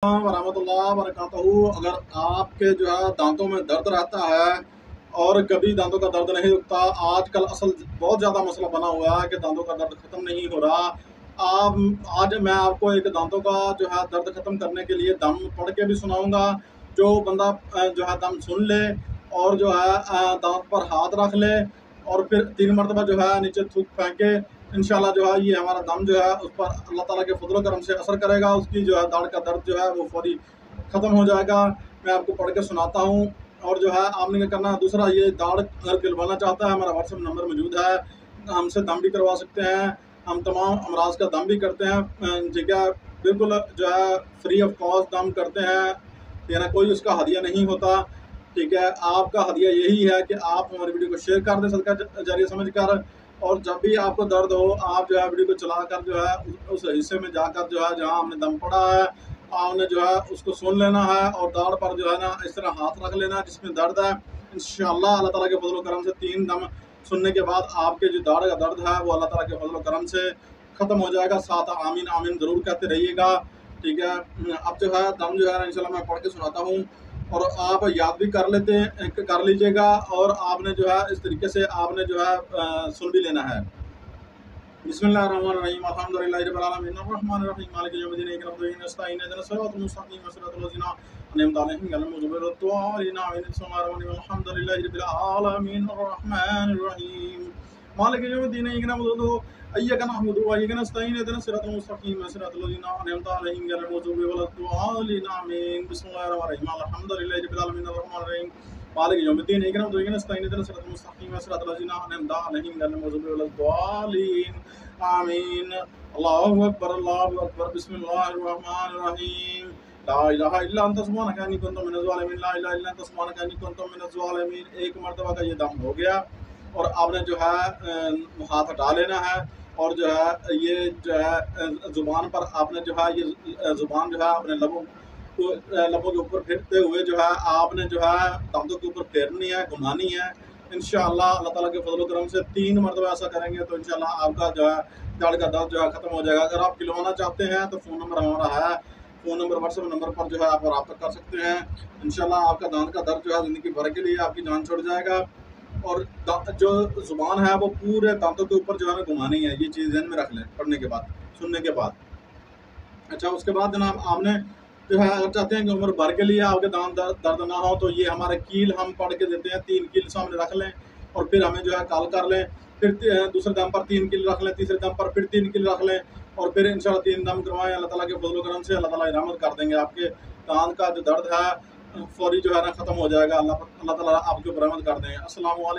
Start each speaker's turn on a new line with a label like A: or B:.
A: वरहमतुल्लाह वबरकातुहू। अगर आपके जो है दांतों में दर्द रहता है और कभी दांतों का दर्द नहीं रुकता, आजकल असल बहुत ज़्यादा मसला बना हुआ है कि दांतों का दर्द ख़त्म नहीं हो रहा। आज मैं आपको एक दांतों का जो है दर्द ख़त्म करने के लिए दम पढ़ के भी सुनाऊंगा। जो बंदा जो है दम सुन ले और जो है दांत पर हाथ रख ले और फिर 3 मरतबा जो है नीचे थूक फेंके, इंशाल्लाह जो है ये हमारा दम जो है उस पर अल्लाह ताला के फजल करम से असर करेगा। उसकी जो है दाढ़ का दर्द जो है वो फौरी ख़त्म हो जाएगा। मैं आपको पढ़ के सुनाता हूँ। और जो है आपने क्या करना है, दूसरा ये दाढ़ अगर गिलवाना चाहता है, हमारा व्हाट्सएप नंबर मौजूद है, हमसे दम भी करवा सकते हैं। हम तमाम अमराज का दम भी करते हैं, ठीक है, बिल्कुल जो है फ्री ऑफ कॉस्ट दम करते हैं, यानी कोई उसका हदिया नहीं होता। ठीक है, आपका हदिया यही है कि आप हमारी वीडियो को शेयर कर दें सदका जारिया समझ कर। और जब भी आपको दर्द हो, आप जो है वीडियो को चलाकर जो है उस हिस्से में जाकर जो है जहाँ हमने दम पड़ा है, आपने जो है उसको सुन लेना है और दाढ़ पर जो है ना इस तरह हाथ रख लेना जिसमें दर्द है। इंशाअल्लाह अल्लाह ताला के फजल करम से 3 दम सुनने के बाद आपके जो दाढ़ का दर्द है वो अल्लाह ताला के फजल करम से ख़त्म हो जाएगा। साथ आमीन आमीन ज़रूर कहते रहिएगा। ठीक है, अब जो है दम जो है इंशाल्लाह मैं पढ़ के सुनाता हूँ और आप याद भी कर लीजिएगा। और आपने जो है इस तरीके से आपने जो है सुन भी लेना है। बिस्मिल्लाहिर्रहमानिर्रहीम, अल्हम्दुलिल्लाहि रब्बिल आलमीन, अर्रहमानिर्रहीम, मालिकि यौमिद्दीन, इyyaka नअबुदु व इyyaka नस्तईन, इहदिनास सिरातल मुस्तकीम, सिरातल लज़ीना अनअमता अलैहिम गैरिल मग़्ज़ूबि वलद्दालिन, आमीन। बिस्मिल्लाहिर्रहमानिर्रहीम, अल्हम्दुलिल्लाहि रब्बिल आलमीन, अर्रहमानिर्रहीम, मालिकि यौमिद्दीन, इyyaka नअबुदु व इyyaka नस्तईन, इहदिनास सिरातल मुस्तकीम, सिरातल लज़ीना अनअमता अलैहिम गैरिल मग़्ज़ूबि वलद्दालिन, आमीन। बिस्मिल्लाहिर्रहमानिर्रहीम, अल्हम्दुलिल्लाहि रब्बिल आलमीन, अर्रहमानिर्रहीम, मालिकि यौमिद्दीन, इyyaka नअबुदु व इyyaka नस्तईन, इहदिनास सिरातल मुस्तकीम, सिरातल लज़ीना अनअमता अलैहिम गैरिल मग़्ज़ूबि वलद्दालिन, आमीन। अल्लाहु अकबर, बिस्मिल्लाहिर्रहमानिर्रहीम, ला इलाहा इल्ला अंता सुब्हानका इन्नी कुन्तु मिनज़ ज़ालिमीन, ला इलाहा इल्ला अंता सुब्हानका इन्नी कुन्तु मिनज़ ज़ालिमीन। एक मरतबा का ये दम हो गया और आपने जो है हाथ हटा लेना है और जो है ये जो है ज़ुबान पर आपने जो है ये ज़ुबान जो है अपने लबों के ऊपर फेरते हुए जो है आपने जो है दांतों के ऊपर फेरनी है, घुमानी है। इंशाअल्लाह अल्लाह ताला के फजल करम से 3 मरतबा ऐसा करेंगे तो इंशाअल्लाह आपका जो है दाढ़ का दर्द जो है ख़त्म हो जाएगा। अगर आप खिलवाना चाहते हैं तो फ़ोन नंबर हमारा है, फ़ोन नंबर व्हाट्सएप नंबर पर जो है आप रब्ता कर सकते हैं। इंशाअल्लाह आपका दांत का दर्द जो है ज़िंदगी भर के लिए आपकी जान छोड़ जाएगा। और जो ज़ुबान है वो पूरे दांतों के ऊपर जो है ना घुमानी है। ये चीज़ ध्यान में रख लें पढ़ने के बाद, सुनने के बाद। अच्छा, उसके बाद जनाब आपने जो है अगर चाहते हैं कि उम्र भर के लिए आपके दांत दर्द ना हो तो ये हमारे कील हम पढ़ के देते हैं। 3 कील सामने रख लें और फिर हमें जो है काल कर लें। फिर दूसरे दम पर 3 कील रख लें, तीसरे दम पर फिर 3 कील रख लें और फिर इंशाल्लाह 3 दम करवाएं। अल्लाह ताला के फजल करम से अल्लाह ताला रहमत कर देंगे। आपके दांत का जो दर्द है फौरी जो है ना ख़त्म हो जाएगा। अल्लाह ताला आपके ऊपर रहमत कर देंगे। अस्सलामु अलैकुम।